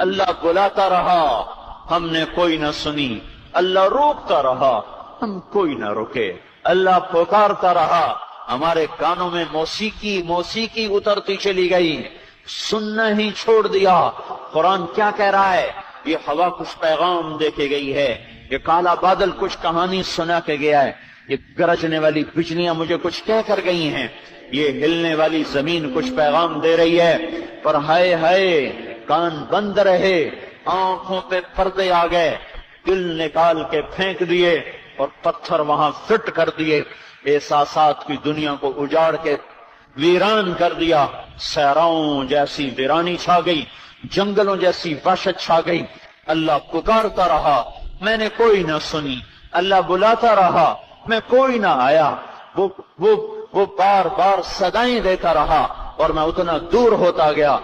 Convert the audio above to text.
اللہ بلاتا رہا، ہم نے کوئی نہ سنی، اللہ روکتا رہا، ہم کوئی نہ رکے، اللہ پکارتا رہا، ہمارے کانوں میں موسیقی اترتی چلی گئی، سننا ہی چھوڑ دیا۔ قرآن کیا کہہ رہا ہے؟ یہ ہوا کچھ پیغام دے کے گئی ہے، یہ کالا بادل کچھ کہانی سنا کے گیا ہے، یہ گرجنے والی بجلیاں مجھے کچھ کہہ کر گئی ہیں، یہ ہلنے والی زمین کچھ پیغام دے رہی ہے۔ پر ہائے ہائے، کان بند رہے، آنکھوں پہ پردے آ گئے، دل نکال کے پھینک دیے اور پتھر وہاں فٹ کر دیے، احساسات کی دنیا کو اجاڑ کے ویران کر دیا، صحراؤں جیسی ویرانی چھا گئی، جنگلوں جیسی وحشت چھا گئی۔ اللہ پکارتا رہا، میں نے کوئی نہ سنی، اللہ بلاتا رہا، میں کوئی نہ آیا، وہ بار بار صدائیں دیتا رہا، اور میں اتنا دور ہوتا گیا